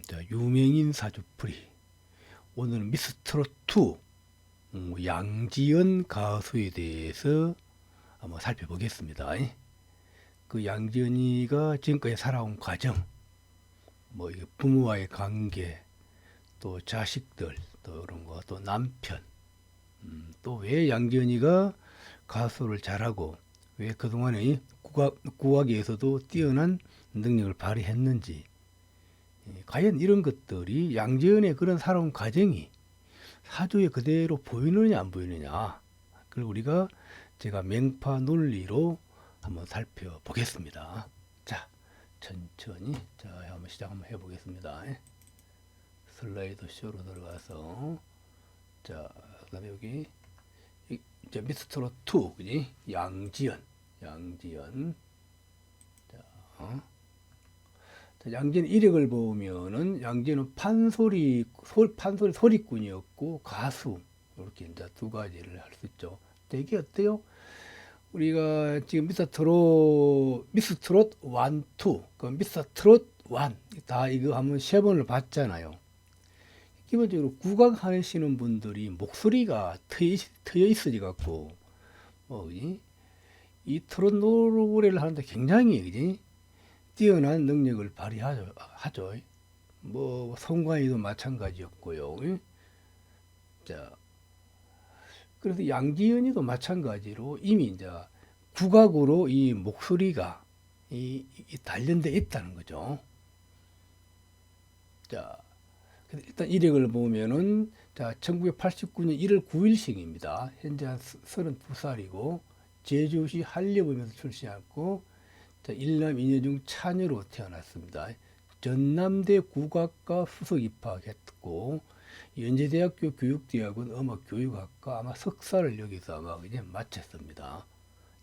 자, 유명인 사주풀이. 오늘은 미스트롯2 양지연 가수에 대해서 한번 살펴보겠습니다. 그 양지연이가 지금까지 살아온 과정, 뭐 이게 부모와의 관계, 또 자식들, 또 이런 거, 또 남편, 또 왜 양지연이가 가수를 잘하고 왜 그동안에 국악에서도 뛰어난 능력을 발휘했는지, 과연 이런 것들이 양지연의 그런 살아온 과정이 사주에 그대로 보이느냐 안 보이느냐, 그걸 우리가 제가 맹파 논리로 한번 살펴보겠습니다. 자, 천천히 한번 시작 한번 해보겠습니다. 슬라이드 쇼로 들어가서, 자, 그다음에 여기 이제 미스트롯 2, 그지? 양지연. 자, 양지연 이력을 보면은 양지연은 판소리 소리꾼이었고 가수, 이렇게 이제 두 가지를 할 수 있죠. 되게 어때요? 우리가 지금 미스트롯 1, 2, 그 미스트롯 1, 다 이거 한번 세 번을 봤잖아요. 기본적으로 국악 하시는 분들이 목소리가 트여 있어지 갖고, 이 트롯 노래를 하는데 굉장히, 그지? 뛰어난 능력을 발휘하죠. 뭐 성관이도 마찬가지였고요. 자, 그래서 양지연이도 마찬가지로 이미 이제 국악으로 이 목소리가 이 단련돼 있다는 거죠. 자, 일단 이력을 보면은, 자, 1989년 1월 9일생입니다. 현재 한 32살이고 제주시 한려범에서 출생했고, 자, 일남 이녀 중 차녀로 태어났습니다. 전남대 국악과 수석 입학했고, 연세대학교 교육대학원 음악교육학과 아마 석사를 여기서 아마 이제 마쳤습니다.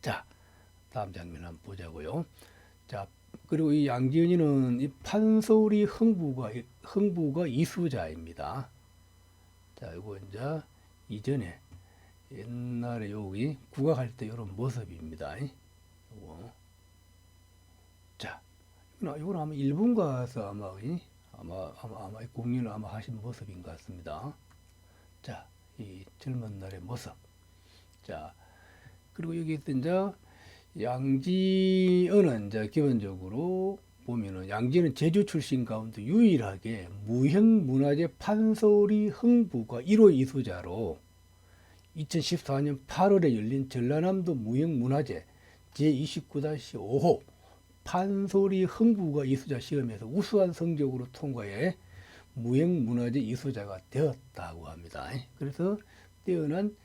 자, 다음 장면 한번 보자고요. 자, 그리고 이 양지연이는 이 판소리 흥부가 이수자입니다. 자, 이거 이제 이전에 옛날에 여기 국악할 때 이런 모습입니다. 요거. 자, 이건 아마 일본 가서 아마 공연을 아마 하신 모습인 것 같습니다. 자, 이 젊은 날의 모습. 자, 그리고 여기 이제 양지연은 이제 기본적으로 보면은 양지연은 제주 출신 가운데 유일하게 무형문화재 판소리 흥부가 1호 이수자로 2014년 8월에 열린 전라남도 무형문화재 제29-5호 판소리 흥부가 이수자 시험에서 우수한 성적으로 통과해 무형문화재 이수자가 되었다고 합니다. 그래서 뛰어난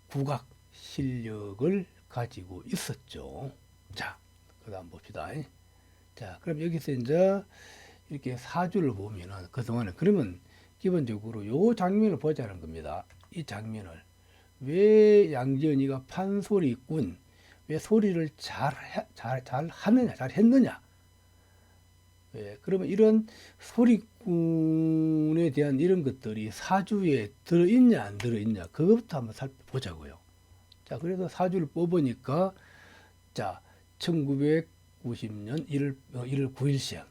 국악 실력을 가지고 있었죠. 자, 그 다음 봅시다. 자, 그럼 여기서 이제 이렇게 사주를 보면은 그동안에, 그러면 기본적으로 요 장면을 보자는 겁니다. 이 장면을. 왜 양지연이가 판소리꾼, 왜 소리를 잘 했느냐. 왜? 그러면 이런 소리꾼에 대한 이런 것들이 사주에 들어있냐, 안 들어있냐, 그것부터 한번 살펴보자고요. 자, 그래서 사주를 뽑으니까, 자, 1990년 1월 9일생.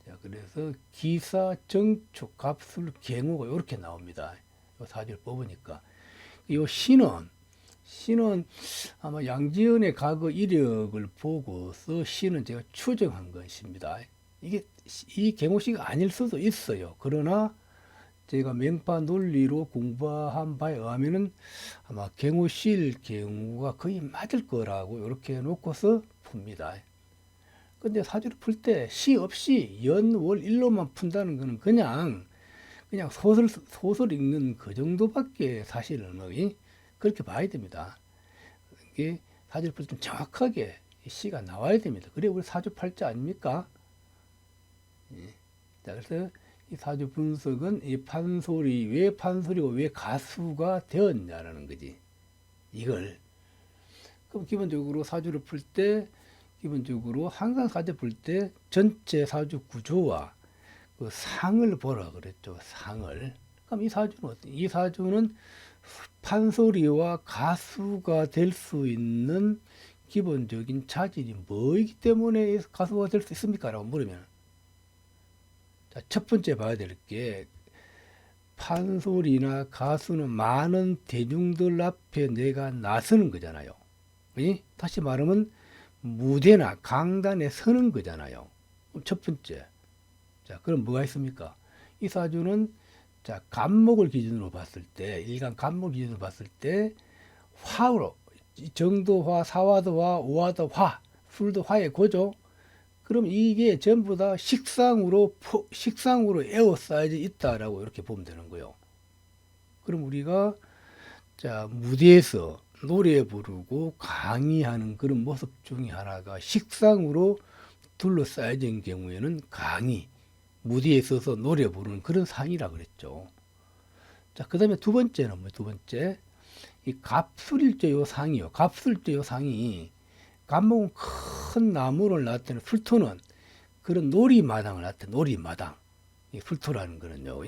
자, 그래서 기사, 정축, 갑술, 경호가 이렇게 나옵니다. 요 사주를 뽑으니까. 요 신은 아마 양지연의 과거 이력을 보고서 신은 제가 추정한 것입니다. 이게 이 경호씨가 아닐 수도 있어요. 그러나 제가 명파 논리로 공부한 바에 의하면은 아마 경호실 경우가 거의 맞을 거라고 이렇게 놓고서 풉니다. 근데 사주를 풀 때 시 없이 연, 월, 일로만 푼다는 거는 그냥 소설 읽는 그 정도밖에 사실은 그렇게 봐야 됩니다. 이게 사주를 풀 때 좀 정확하게 시가 나와야 됩니다. 그래 우리 사주 팔자 아닙니까? 예. 자, 그래서 이 사주 분석은 이 판소리, 왜 판소리고 왜 가수가 되었냐라는 거지. 이걸. 그럼 기본적으로 사주를 풀 때, 기본적으로 항상 사주 풀 때 전체 사주 구조와 그 상을 보라 그랬죠. 상을. 그럼 이 사주는 어떤? 이 사주는 판소리와 가수가 될 수 있는 기본적인 자질이 뭐이기 때문에 가수가 될 수 있습니까? 라고 물으면, 자, 첫 번째 봐야 될 게 판소리나 가수는 많은 대중들 앞에 내가 나서는 거잖아요. 그지? 다시 말하면 무대나 강단에 서는 거잖아요. 그럼 첫 번째. 자, 그럼 뭐가 있습니까? 이 사주는 자, 간목을 기준으로 봤을 때, 일간 간목 기준으로 봤을 때 화로 정도화, 사화도화, 오화도화, 술도화의 고죠. 그럼 이게 전부 다 식상으로 에워싸여져 있다라고 이렇게 보면 되는 거예요. 그럼 우리가 자, 무대에서 노래 부르고 강의하는 그런 모습 중에 하나가 식상으로 둘러싸여진 경우에는 강의, 무대에 서서 노래 부르는 그런 상이라 그랬죠. 자, 그 다음에 두 번째는 뭐예요? 두 번째, 이 갑술일제 요 상이요. 갑술일제 요 상이 간목은 큰 나무를 나타내는 풀토는 그런 놀이마당을 나타내 놀이마당. 이 풀토라는 거는요.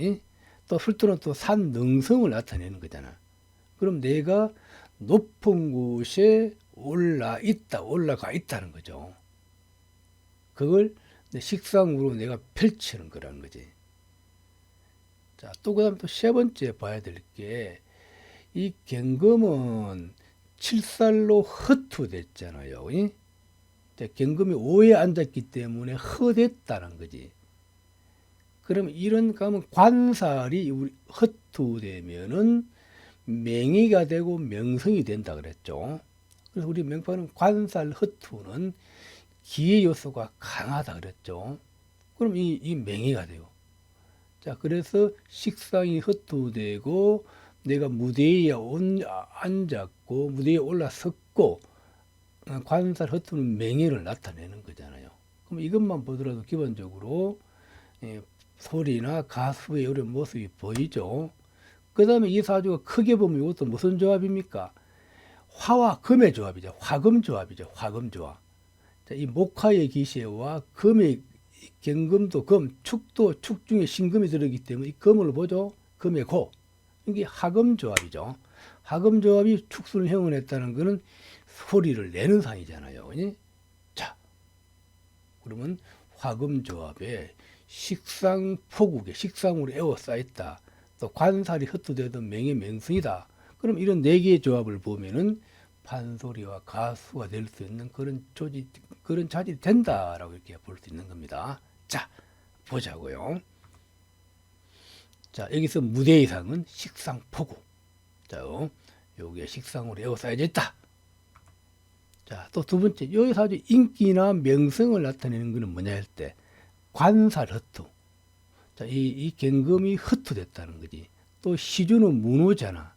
또 풀토는 또 산 능성을 나타내는 거잖아. 그럼 내가 높은 곳에 올라가 있다는 거죠. 그걸 식상으로 내가 펼치는 거라는 거지. 자, 또 그다음 또 세 번째 봐야 될 게 이 경금은 칠살로 허투됐잖아요. 경금이 오에 앉았기 때문에 허됐다는 거지. 그럼 이런 가면 관살이 허투되면은 맹의가 되고 명성이 된다 그랬죠. 그래서 우리 명판은 관살 허투는 기의 요소가 강하다 그랬죠. 그럼 이 맹의가 돼요. 자, 그래서 식상이 허투되고 내가 무대에 앉았고 무대에 올라섰고 관살 허투는 맹의를 나타내는 거잖아요. 그럼 이것만 보더라도 기본적으로 소리나 가수의 이런 모습이 보이죠. 그 다음에 이 사주가 크게 보면 이것도 무슨 조합입니까? 화와 금의 조합이죠. 화금 조합이죠. 화금 조합. 자, 이 목화의 기세와 금의 경금도 금, 축도 축 중에 신금이 들어있기 때문에 이 금을 보죠. 금의 고. 이게 하금 조합이죠. 하금 조합이 축순을 형성했다는 것은 소리를 내는 상이잖아요. 자, 그러면 화금 조합에 식상포국에 식상으로 에워싸있다. 또 관살이 흩어되던 맹의명승이다. 그럼 이런 네 개의 조합을 보면은 판소리와 가수가 될 수 있는 그런 자질이 된다라고 이렇게 볼 수 있는 겁니다. 자, 보자고요. 자, 여기서 무대 이상은 식상포구. 자, 여기에 식상으로 에워싸여져 있다. 자, 또 두 번째, 여기 사주 인기나 명성을 나타내는 것은 뭐냐 할 때, 관살 흩투. 자, 이 경금이 흩투됐다는 거지. 또 시주는 문호잖아.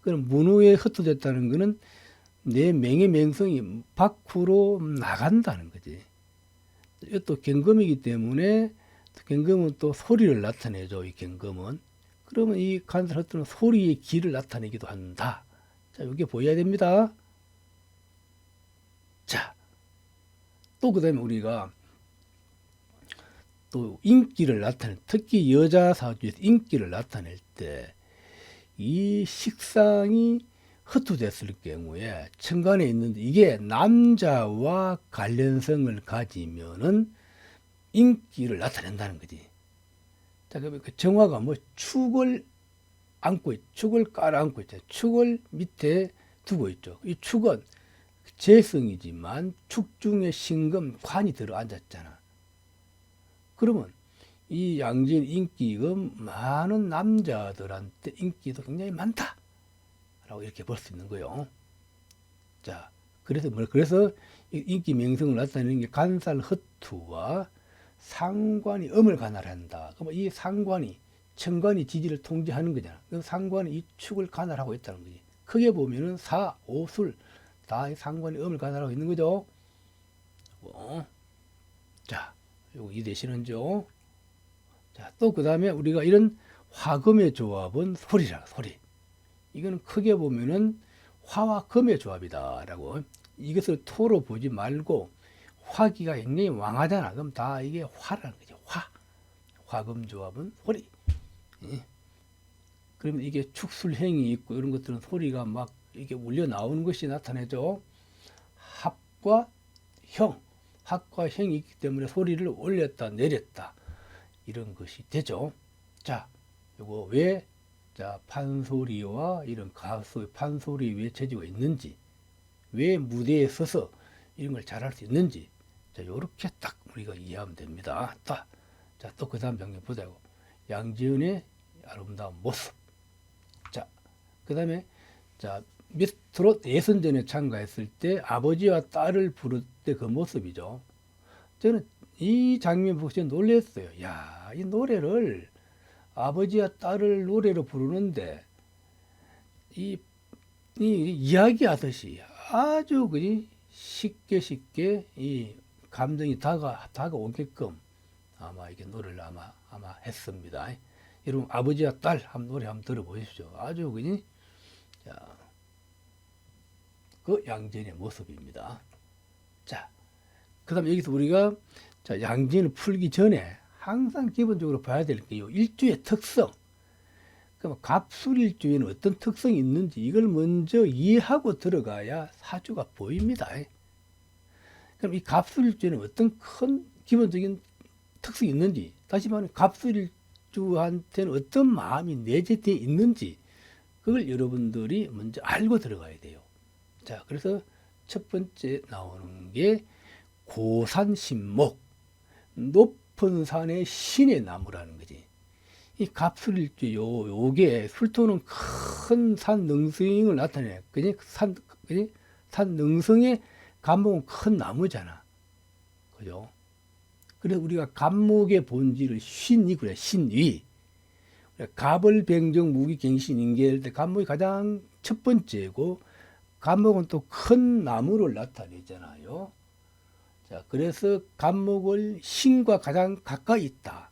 그럼 문호에 흩투됐다는 것은 내 명의 명성이 밖으로 나간다는 거지. 또 경금이기 때문에 경금은 또 소리를 나타내죠. 이 경금은. 그러면 이 관살 흩투는 소리의 기를 나타내기도 한다. 자, 이게 보여야 됩니다. 자, 또 그 다음에 우리가 또 인기를 특히 여자 사주에서 인기를 나타낼 때 이 식상이 흩어졌을 경우에 천간에 있는데 이게 남자와 관련성을 가지면은 인기를 나타낸다는 거지. 자, 그러면 그 정화가 뭐 축을 깔아안고 있죠. 축을 밑에 두고 있죠. 이 축은 재성이지만 축 중에 신금 관이 들어 앉았잖아. 그러면 이 양진 인기금 많은 남자들한테 인기도 굉장히 많다. 라고 이렇게 볼 수 있는 거예요. 자, 그래서 인기 명성을 나타내는 게 간살 허투와 상관이 음을 관할한다. 그럼 이 상관이 천간이 지지를 통제하는 거잖아. 그럼 상관이 이 축을 관할하고 있다는 거지. 크게 보면은 사, 오, 술 다 상관이 음을 관할하고 있는 거죠. 자, 요거 이해되시는죠? 자, 또 그 다음에 우리가 이런 화금의 조합은 소리라, 소리. 이거는 크게 보면은 화와 금의 조합이다라고. 이것을 토로 보지 말고 화기가 굉장히 왕하잖아. 그럼 다 이게 화라는 거죠. 화금 조합은 소리. 예. 그러면 이게 축술행이 있고 이런 것들은 소리가 막 이게 울려 나오는 것이 나타내죠. 합과 형이 있기 때문에 소리를 올렸다 내렸다 이런 것이 되죠. 자, 요거 왜, 자, 판소리와 이런 가수의 판소리 왜 재주가 있는지, 왜 무대에 서서 이런 걸 잘할 수 있는지, 자, 요렇게 딱 우리가 이해하면 됩니다. 자, 또 그 다음 장면 보자고. 양지은의 아름다운 모습. 자, 그 다음에, 자, 미스트롯 예선전에 참가했을 때 아버지와 딸을 부를 때 그 모습이죠. 저는 이 장면 보고 진짜 놀랐어요. 야, 이 노래를 아버지와 딸을 노래로 부르는데 이, 이야기하듯이 아주 그지 쉽게 이 감정이 다가오게끔 아마 이게 노래를 아마 했습니다. 여러분 아버지와 딸 노래 한번 들어보십시오. 아주 그지 자, 그 양진의 모습입니다. 자, 그다음에 여기서 우리가 자, 양진을 풀기 전에 항상 기본적으로 봐야 될 게 요 일주의 특성. 그럼 갑술일주에는 어떤 특성이 있는지 이걸 먼저 이해하고 들어가야 사주가 보입니다. 그럼 이 갑술일주에는 어떤 큰 기본적인 특성이 있는지, 다시 말하면 갑술일주한테는 어떤 마음이 내재되어 있는지 그걸 여러분들이 먼저 알고 들어가야 돼요. 자, 그래서 첫 번째 나오는 게 고산신목, 높은 산의 신의 나무라는 거지. 이 갑술일주 요게 술토는 큰 산 능성을 나타내. 그지? 산 능성의 갑목은 큰 나무잖아. 그죠? 그래서 우리가 갑목의 본질을 신이 그래, 신위. 갑을 병정 무기 갱신 인계할 때 갑목이 가장 첫 번째고 갑목은 또 큰 나무를 나타내잖아요. 자, 그래서 갑목을 신과 가장 가까이 있다.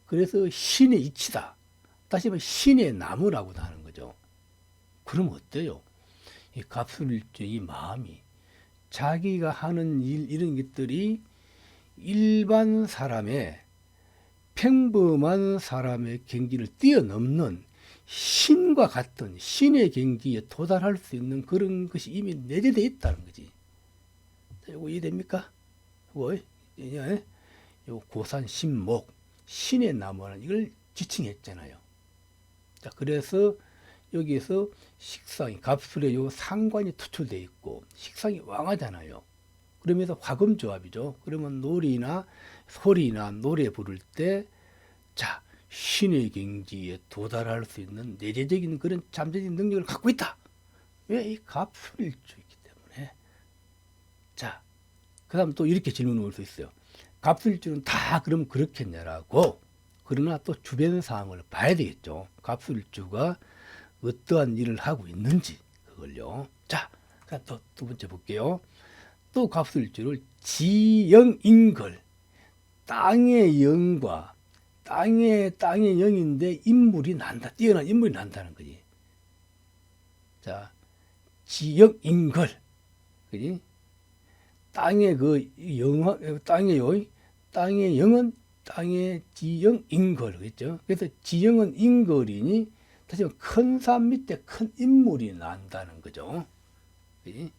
그래서 신의 이치다. 다시 말해 신의 나무라고도 하는 거죠. 그럼 어때요? 이 갑술일주 이 마음이 자기가 하는 일 이런 것들이 일반 사람의 평범한 사람의 경지를 뛰어넘는 신과 같은 신의 경지에 도달할 수 있는 그런 것이 이미 내재되어 있다는 거지. 이거 이해됩니까? 이거 고산 신목 신의 나무는 이걸 지칭했잖아요. 자, 그래서 여기에서 식상이 갑술에 요 상관이 투출되어 있고 식상이 왕하잖아요. 그러면서 화금조합이죠. 그러면 놀이나 소리나 노래 부를 때 자, 신의 경지에 도달할 수 있는 내재적인 그런 잠재적인 능력을 갖고 있다. 왜? 이 갑술일주이기 때문에. 자, 그 다음 또 이렇게 질문을 올 수 있어요. 갑술일주는 다 그럼 그렇겠냐라고. 그러나 또 주변 상황을 봐야 되겠죠. 갑술일주가 어떠한 일을 하고 있는지 그걸요. 자, 또 두 번째 볼게요. 또 갑술일주를 지영인걸 땅의 영과 땅의 영인데 인물이 난다. 뛰어난 인물이 난다는 거지. 자, 지영인걸 그지? 땅의 그 영, 땅의 영은 땅의 지영인걸, 그렇죠? 그래서 지영은 인걸이니, 다시 말해 큰 산 밑에 큰 인물이 난다는 거죠. 그치?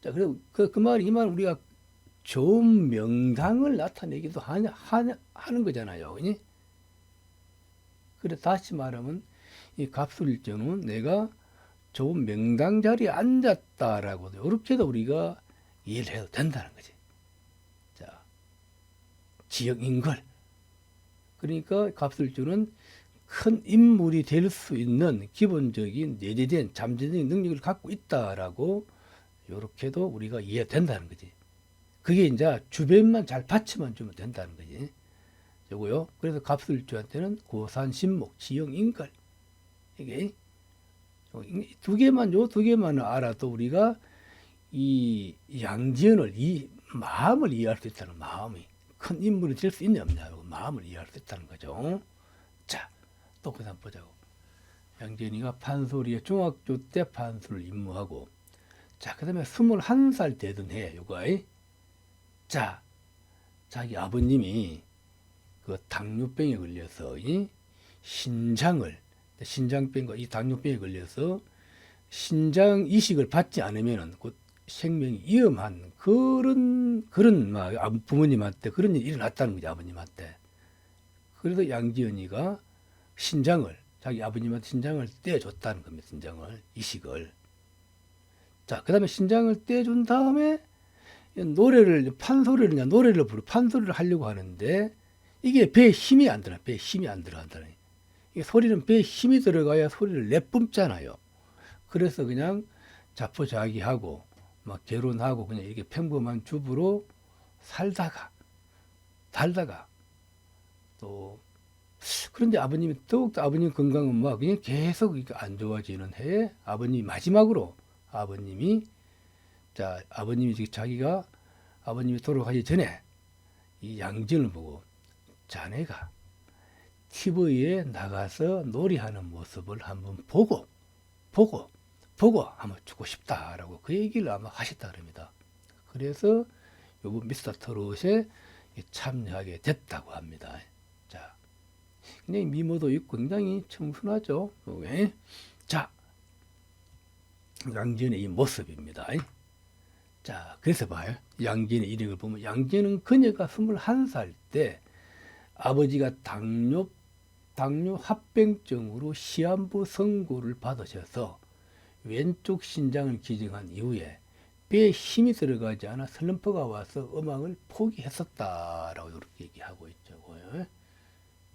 자, 그리고 그 말, 이 말 우리가 좋은 명당을 나타내기도 하는 거잖아요. 그치? 그래, 다시 말하면 이 갑술일주는 내가 좋은 명당 자리에 앉았다라고, 이렇게도 우리가 이해를 해도 된다는 거지. 자, 지역인걸. 그러니까 갑술주는 큰 인물이 될 수 있는 기본적인 내재된 잠재적인 능력을 갖고 있다라고 이렇게도 우리가 이해된다는 거지. 그게 이제 주변만 잘 받쳐만 주면 된다는 거지. 요거요. 그래서 갑술주한테는 고산신목, 지역인걸. 이게 요 두 개만 알아도 우리가 이 양지연을 이 마음을 이해할 수 있다는 마음이 큰 인물이 될 수 있냐 없냐 마음을 이해할 수 있다는 거죠. 자, 또 그다음 보자고. 양지연이가 판소리에 중학교 때 판소를 임무하고 자, 그다음에 21살 되던 해 요거. 자, 자기 아버님이 그 당뇨병에 걸려서 이 신장병과 이 당뇨병에 걸려서 신장 이식을 받지 않으면은 곧 생명이 위험한 그런 막 부모님한테 그런 일이 일어났다는 거죠. 아버님한테. 그래서 양지연이가 신장을, 자기 아버님한테 신장을 떼어줬다는 겁니다. 신장을, 이식을. 자, 그 다음에 신장을 떼준 다음에 노래를, 판소리를 하려고 하는데 이게 배에 힘이 안 들어. 배에 힘이 안 들어간다는. 이게 소리는 배에 힘이 들어가야 소리를 내뿜잖아요. 그래서 그냥 자포자기하고 막 결혼하고 그냥 이렇게 평범한 주부로 살다가 또 그런데 아버님이 더욱더 아버님 건강은 막 그냥 계속 이렇게 안 좋아지는 해에 아버님이 마지막으로 아버님이 자기가 아버님이 돌아가기 전에 이 양진을 보고 자네가 TV에 나가서 놀이하는 모습을 한번 보고 한번 죽고 싶다라고 그 얘기를 아마 하셨다 그럽니다. 그래서 요번 미스터 트롯에 참여하게 됐다고 합니다. 자, 굉장히 미모도 있고 굉장히 청순하죠. 네. 자, 양진의 이 모습입니다. 자, 그래서 봐요. 양진의 이력을 보면 양진은 그녀가 21살 때 아버지가 당뇨 합병증으로 시한부 선고를 받으셔서 왼쪽 신장을 기증한 이후에 배에 힘이 들어가지 않아 슬럼프가 와서 음악을 포기했었다라고 이렇게 얘기하고 있죠.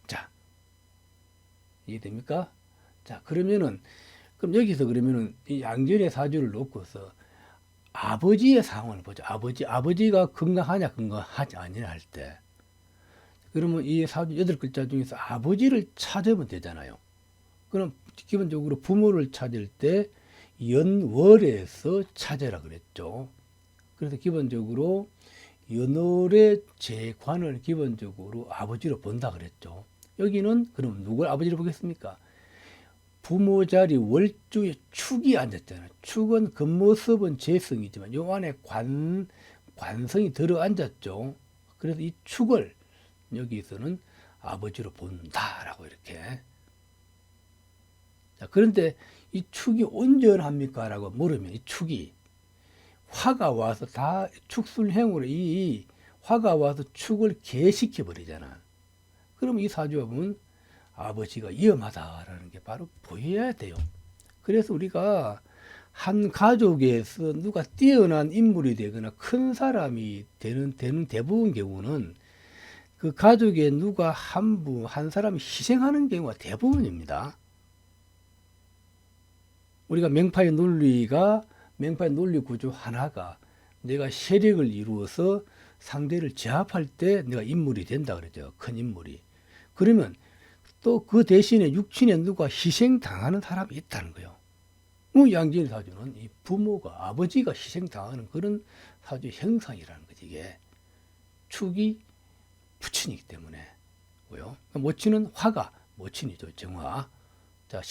자, 이해됩니까? 자, 그럼 여기서 이 양전의 사주를 놓고서 아버지의 상황을 보죠. 아버지가 건강하지 아니냐 할 때. 그러면 이 사주 8글자 중에서 아버지를 찾으면 되잖아요. 그럼 기본적으로 부모를 찾을 때 연월에서 찾으라 그랬죠. 그래서 기본적으로 연월의 재관을 기본적으로 아버지로 본다 그랬죠. 여기는 그럼 누굴 아버지로 보겠습니까? 부모 자리 월주에 축이 앉았잖아요. 축은 겉모습은 재성이지만 요 안에 관성이 들어 앉았죠. 그래서 이 축을 여기서는 아버지로 본다라고 이렇게. 자, 그런데 이 축이 온전합니까? 라고 물으면 이 축이 화가 와서 다 축술행으로 이 화가 와서 축을 개시켜 버리잖아. 그럼 이 사주가 보면 아버지가 위험하다라는 게 바로 보여야 돼요. 그래서 우리가 한 가족에서 누가 뛰어난 인물이 되거나 큰 사람이 되는 대부분 경우는 그 가족에 누가 한 사람이 희생하는 경우가 대부분입니다. 우리가 맹파의 논리 구조 하나가 내가 세력을 이루어서 상대를 제압할 때 내가 인물이 된다 그러죠. 큰 인물이. 그러면 또 그 대신에 육친에 누가 희생당하는 사람이 있다는 거예요. 양진 사주는 이 부모가, 아버지가 희생당하는 그런 사주 형상이라는 거지, 이게. 축이 부친이기 때문에. 모친은 화가 모친이죠, 정화. 자,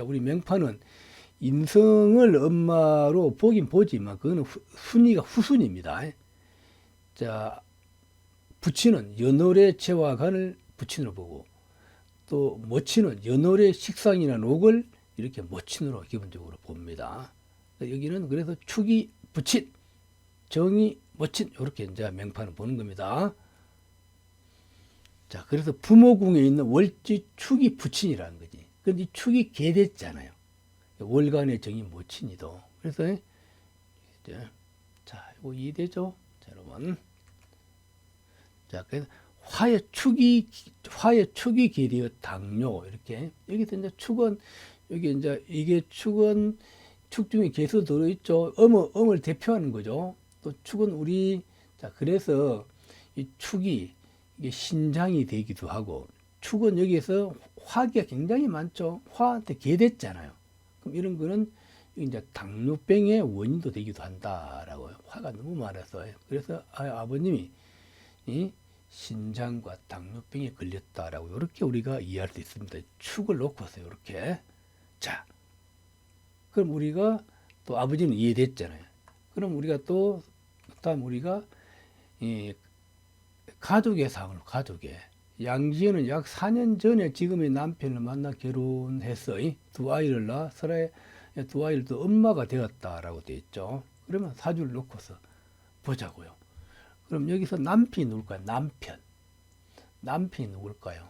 우리 명파는 인성을 엄마로 보긴 보지만 그거는 순위가 후순입니다. 자, 부친은 연월의 재화관을 부친으로 보고 또 모친은 연월의 식상이나 녹을 이렇게 모친으로 기본적으로 봅니다. 여기는 그래서 축이 부친, 정이 모친 이렇게 이제 명판을 보는 겁니다. 자, 그래서 부모궁에 있는 월지 축이 부친이라는 거지. 근데 이 축이 개됐잖아요. 월간의 정이 모친이도. 그래서 이제 자, 이거 이해되죠? 자, 여러분. 자, 그래서 화의 축이 기리어 당뇨 이렇게 여기서 이제 축은 여기 이제 이게 축은 축 중에 개수 들어있죠. 음을 대표하는 거죠. 또 축은 자, 그래서 이 축이 이게 신장이 되기도 하고 축은 여기에서 화기가 굉장히 많죠. 화한테 개됐잖아요. 그럼 이런 거는 이제 당뇨병의 원인도 되기도 한다라고요. 화가 너무 많아서. 그래서 아버님이 이 신장과 당뇨병에 걸렸다라고 이렇게 우리가 이해할 수 있습니다. 축을 놓고서 이렇게. 자, 그럼 우리가 또 아버지는 이해됐잖아요. 그럼 우리가 또 다음 우리가 이 가족의 상을 양지연은 약 4년 전에 지금의 남편을 만나 결혼해서 두 아이를 낳아 서로의 두 아이들도 엄마가 되었다라고 되어 있죠. 그러면 사주를 놓고서 보자고요. 그럼 여기서 남편이 누굴까요? 남편이 누굴까요?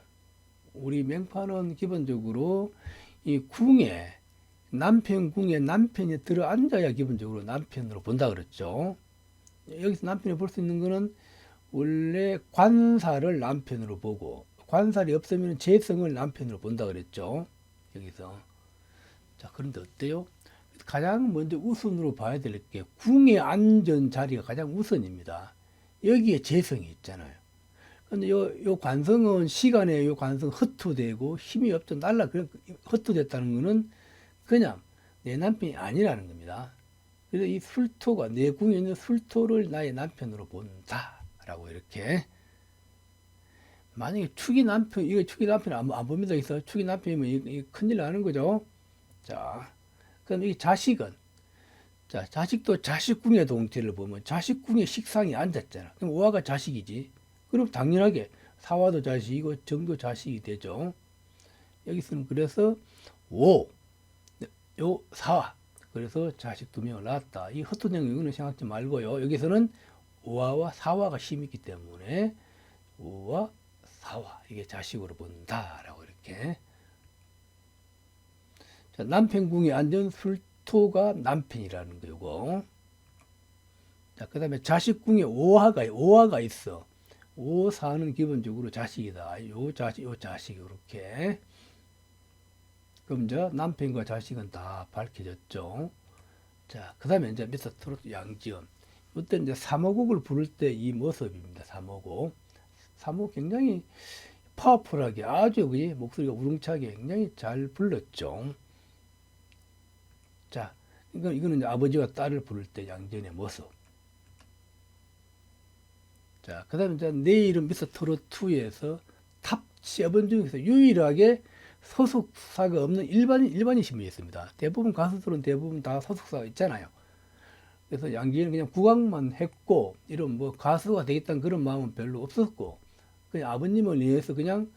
우리 맹파는 기본적으로 이 궁에 남편 궁에 남편이 들어 앉아야 기본적으로 남편으로 본다 그랬죠. 여기서 남편이 볼 수 있는 거는 원래 관사를 남편으로 보고 관살이 없으면 재성을 남편으로 본다 그랬죠. 여기서. 자, 그런데 어때요? 가장 먼저 우선으로 봐야 될 게 궁에 앉은 자리가 가장 우선입니다. 여기에 재성이 있잖아요. 근데 요 관성은 시간에 요 관성 헛투되고 힘이 없죠. 헛투됐다는 거는 그냥 내 남편이 아니라는 겁니다. 그래서 이 술토가 내 궁에 있는 술토를 나의 남편으로 본다라고 이렇게. 만약에 축이 남편, 이거 축이 남편 안 봅니다. 그래서 축이 남편이면 이 큰일 나는 거죠. 자, 그럼 이 자식은, 자, 자식도 자식궁의 동태를 보면 자식궁에 식상이 앉았잖아. 그럼 오화가 자식이지. 그럼 당연하게 사화도 자식이고 정도 자식이 되죠. 여기서는 그래서 오, 요 사화. 그래서 자식 두 명을 낳았다. 이 헛된 경우는 생각하지 말고요. 여기서는 오화와 사화가 힘이 있기 때문에 오와 사화 이게 자식으로 본다라고 이렇게. 자, 남편궁에 앉은 술토가 남편이라는 거고. 자, 그다음에 자식궁에 오화가 있어. 오사는 기본적으로 자식이다. 요 자식 이렇게. 그럼 이제 남편과 자식은 다 밝혀졌죠. 자, 그다음에 이제 밑에 트로트 양지음. 이때 이제 삼호곡을 부를 때 이 모습입니다. 삼호곡. 삼호곡 굉장히 파워풀하게 아주 목소리가 우렁차게 굉장히 잘 불렀죠. 자, 이거는 이제 아버지와 딸을 부를 때 양전의 모습. 자, 그 다음에 이제 내 이름 미스터 트롯2에서 탑 7 중에서 유일하게 소속사가 없는 일반인 신분이었습니다. 대부분 가수들은 대부분 다 소속사가 있잖아요. 그래서 양지은은 그냥 국악만 했고, 이런 뭐 가수가 되겠다는 그런 마음은 별로 없었고, 그냥 아버님을 위해서 그냥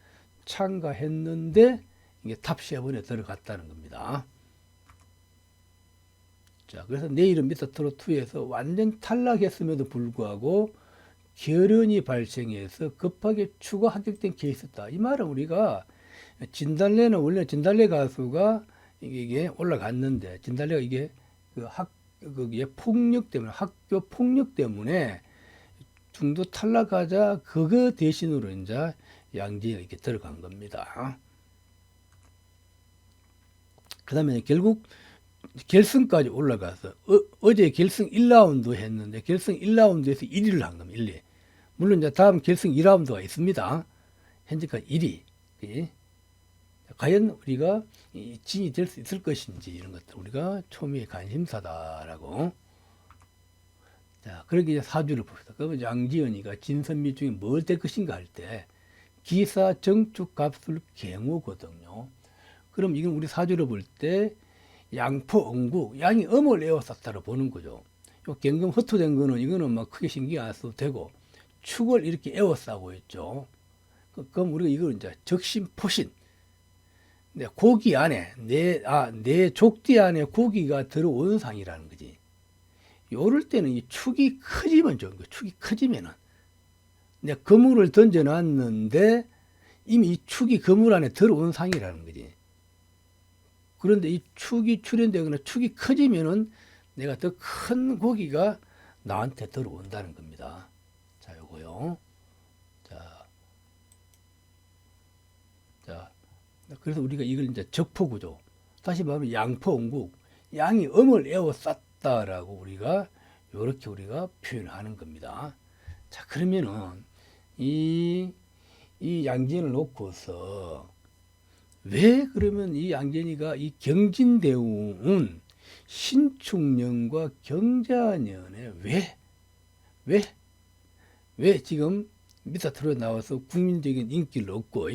참가했는데, 이게 탑 7에 들어갔다는 겁니다. 자, 그래서 내 이름 미스터 트롯2에서 완전 탈락했음에도 불구하고, 결연이 발생해서 급하게 추가 합격된 케이스다. 이 말은 우리가 진달래는 원래 진달래 가수가 이게 올라갔는데 진달래가 이게 그게 폭력 때문에 학교 폭력 때문에 중도 탈락하자 그거 대신으로 이제 양지에 이렇게 들어간 겁니다. 그다음에 결국 결승까지 올라가서 어제 결승 1라운드 했는데 결승 1라운드에서 1위를 한 겁니다. 1위. 물론 이제 다음 결승 2라운드가 있습니다. 현재까지 1위. 과연 우리가 진이 될 수 있을 것인지 이런 것들 우리가 초미의 관심사다라고. 자, 그렇게 이제 사주를 봅시다. 그러면 양지연이가 진선미 중에 뭘 될 것인가 할 때 기사 정축 갑술 경호거든요. 그럼 이건 우리 사주를 볼 때 양포 응구 양이 음을 에워쌌다로 보는 거죠. 요 경금 헛투된 거는 이거는 막 크게 신경 안 써도 되고 축을 이렇게 에워싸고 있죠. 그럼 우리가 이걸 이제 적신포신 내 고기 안에 내 족뒤 안에 고기가 들어온 상이라는 거지. 요럴 때는 이 축이 커지면 좋은 거. 축이 커지면은 내 그물을 던져놨는데 이미 이 축이 그물 안에 들어온 상이라는 거지. 그런데 이 축이 출현되거나 축이 커지면은 내가 더 큰 고기가 나한테 들어온다는 겁니다. 자, 요거요. 자, 그래서 우리가 이걸 이제 적포구조. 다시 말하면 양포응국. 양이 음을 에워쌌다라고 우리가 요렇게 우리가 표현하는 겁니다. 자, 그러면은 이 양진을 놓고서 왜 그러면 이 양진이가 이 경진대웅은 신축년과 경자년에 왜 지금 미사트로 나와서 국민적인 인기를 얻고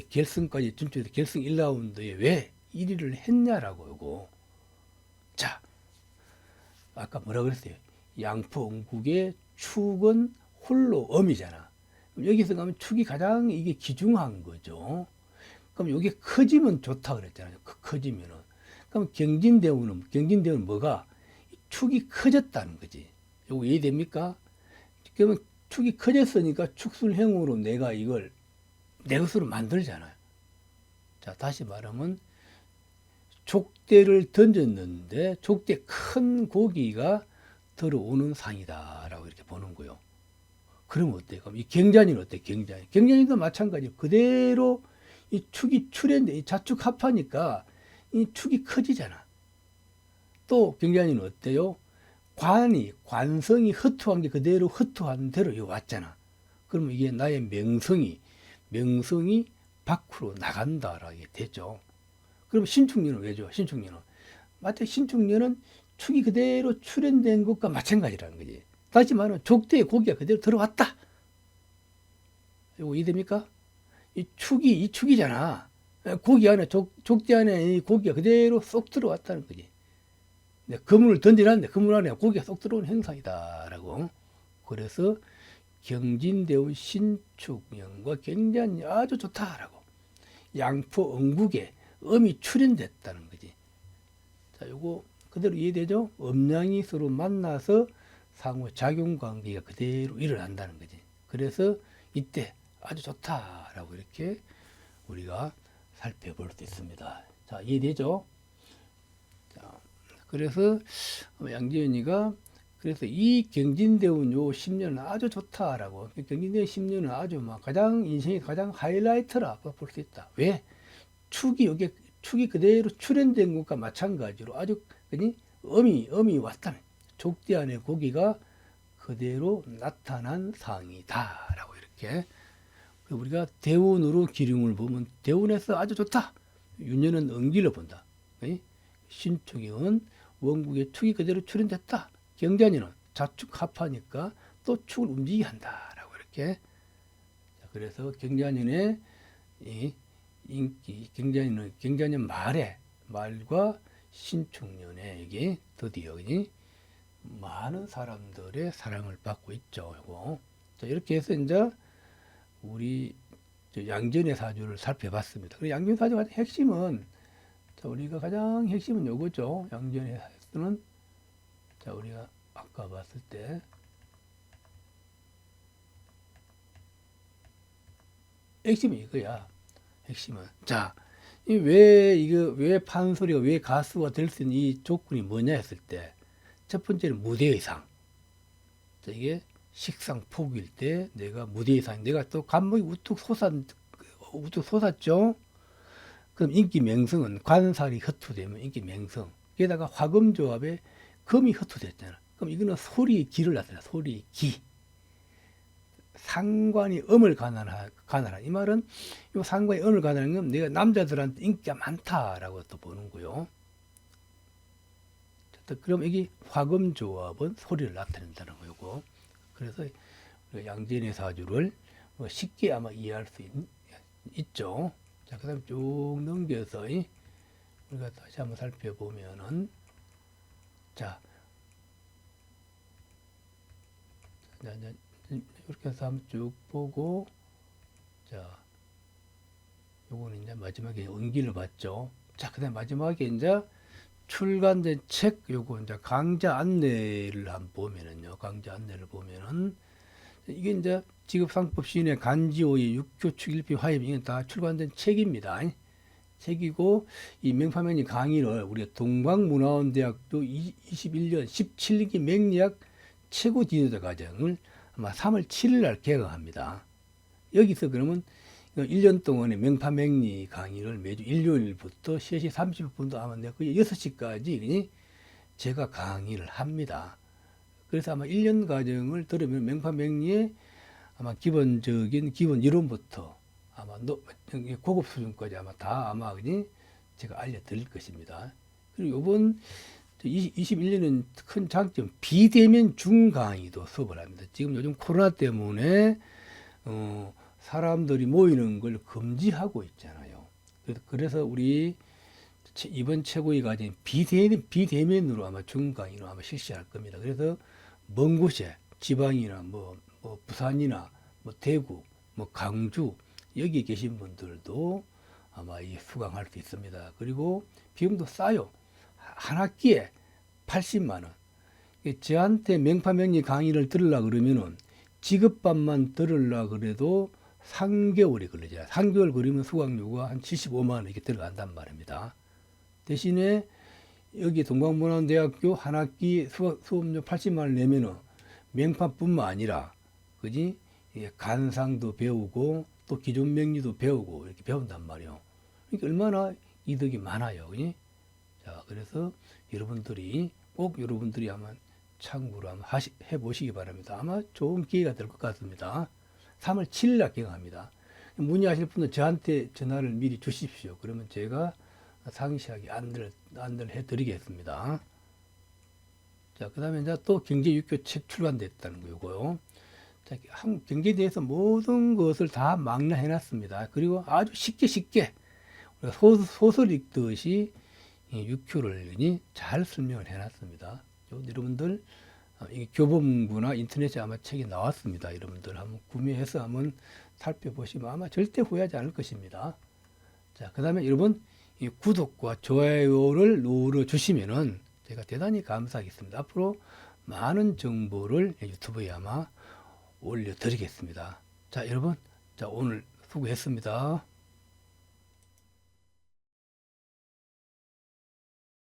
결승까지 진출해서 결승 1라운드에 왜 1위를 했냐라고 요거. 자, 아까 뭐라 그랬어요? 양포응국의 축은 홀로 음이잖아. 그럼 여기서 가면 축이 가장 이게 귀중한 거죠. 그럼 이게 커지면 좋다 그랬잖아요. 커지면은. 그럼 경진대우는 뭐가? 축이 커졌다는 거지. 요거 이해됩니까? 그러면 축이 커졌으니까 축술행으로 내가 이걸 내 것으로 만들잖아요. 자, 다시 말하면 족대를 던졌는데 족대 큰 고기가 들어오는 상이다라고 이렇게 보는 거요. 그럼 어때? 그럼 이 경자니는 어때? 경자니. 경자니도 마찬가지로 그대로 이 축이 출현돼, 이 자축 합하니까 이 축이 커지잖아. 또 경자니는 어때요? 관성이 허투한 게 그대로 허투한 대로 왔잖아. 그러면 이게 나의 명성이 밖으로 나간다라고 되죠. 그럼 신축년은 왜죠? 신축년은 마치 신축년은 축이 그대로 출현된 것과 마찬가지라는 거지. 다시 말하면 족대의 고기가 그대로 들어왔다. 이거 이해됩니까? 이 축이잖아. 고기 안에 족대 안에 이 고기가 그대로 쏙 들어왔다는 거지. 그물을 던지놨는데 그물 안에 고기가 쏙 들어오는 행상이다라고. 그래서 경진대운 신축년과 경자년이 아주 좋다라고. 양포 응국에 음이 출현됐다는 거지. 자, 요거 그대로 이해되죠? 음양이 서로 만나서 상호 작용 관계가 그대로 일어난다는 거지. 그래서 이때 아주 좋다라고 이렇게 우리가 살펴볼 수 있습니다. 자, 이해되죠? 자, 그래서 양지연이가 그래서 이 경진대운 요 10년은 아주 좋다라고. 경진대운 10년은 아주 가장 인생의 가장 하이라이트라고 볼 수 있다. 왜? 축이 그대로 출현된 것과 마찬가지로 아주 음이 왔다는 족대 안에 고기가 그대로 나타난 상이다라고 이렇게. 우리가 대운으로 기륭을 보면 대운에서 아주 좋다. 윤년은 응기를 본다. 신축은 원국의 축이 그대로 출현됐다. 경자년은 자축 합하니까 또 축을 움직이게 한다라고 이렇게. 그래서 경자년의 인기, 경자년 말과 신축년에 이게 드디어 많은 사람들의 사랑을 받고 있죠. 이거. 자, 이렇게 해서 이제 우리 양전의 사주를 살펴봤습니다. 그리고 양전 사주 가장 핵심은, 자, 우리가 가장 핵심은 요거죠. 양전의 사주는, 자, 우리가 아까 봤을 때 핵심이 이거야. 핵심은. 자, 왜 판소리가, 왜 가수가 될 수 있는 이 조건이 뭐냐 했을 때, 첫 번째는 무대의상. 자, 이게 식상폭일 때 내가 무대의상, 내가 또 감목이 우뚝 솟았죠? 그럼 인기명성은 관살이 허투되면 인기명성. 게다가 화금조합에 금이 허투됐잖아. 그럼 이거는 소리의 기를 나타내. 소리의 기. 상관이 음을 가난하. 이 말은 이 상관이 음을 가난한 건 내가 남자들한테 인기가 많다라고 또 보는 거요. 그럼 이게 화금조합은 소리를 나타낸다는 거고. 그래서 양진의 사주를 쉽게 아마 이해할 수 있죠. 자, 그 다음 쭉 넘겨서 우리가 다시 한번 살펴보면은, 자, 이렇게 해서 한번 쭉 보고, 자, 요거는 이제 마지막에 은기를 봤죠. 자, 그 다음 마지막에 이제 출간된 책, 요거 이제 강좌 안내를 한번 보면은요, 강좌 안내를 보면은, 이게 이제 직업상법 시인의 간지오의 육교축 일피 화입, 이게 다 출간된 책입니다. 책이고, 이 명파명리 강의를 우리가 동방문화원대학교 21년 17기 맹리학 최고 지도자 과정을 아마 3월 7일 날 개강합니다. 여기서 그러면 1년 동안의 명파명리 강의를 매주 일요일부터 3시 30분도 아마 내가 6시까지 제가 강의를 합니다. 그래서 아마 1년 과정을 들으면 명파명리의 아마 기본 이론부터 아마 고급 수준까지 아마 제가 알려드릴 것입니다. 그리고 이번 21년은 큰 장점, 비대면 중강의도 수업을 합니다. 지금 요즘 코로나 때문에 사람들이 모이는 걸 금지하고 있잖아요. 그래서 우리 이번 최고위 과정 비대면으로 아마 중강의로 아마 실시할 겁니다. 그래서 먼 곳에 지방이나 부산이나 대구, 강주 여기 계신 분들도 아마 수강할 수 있습니다. 그리고 비용도 싸요. 한 학기에 80만 원. 저한테 명파명리 강의를 들으려 그러면은 직업반만 들으려 그래도 3개월이 걸리죠. 3개월 걸리면 수강료가 한 75만 원 이렇게 들어간단 말입니다. 대신에 여기 동방문화대학교 한 학기 수업료 80만 원 내면은 명판뿐만 아니라, 그지? 간상도 배우고 또 기존 명리도 배우고 이렇게 배운단 말이에요. 그러니까 얼마나 이득이 많아요, 그지? 자, 그래서 여러분들이 아마 참고로 한번 해보시기 바랍니다. 아마 좋은 기회가 될 것 같습니다. 3월 7일 날 개강합니다. 문의하실 분은 저한테 전화를 미리 주십시오. 그러면 제가 상세하게 안내를 해드리겠습니다. 자, 그 다음에 이제 또 경제6교 책 출간됐다는 거고요. 자, 경제에 대해서 모든 것을 다 망라해놨습니다. 그리고 아주 쉽게 소설 읽듯이 6교를 잘 설명을 해놨습니다. 여러분들 이게 교보문고나 인터넷에 아마 책이 나왔습니다. 여러분들 한번 구매해서 한번 살펴보시면 아마 절대 후회하지 않을 것입니다. 자, 그 다음에 여러분 이 구독과 좋아요를 눌러주시면은 제가 대단히 감사하겠습니다. 앞으로 많은 정보를 유튜브에 아마 올려드리겠습니다. 자, 여러분, 자, 오늘 수고했습니다.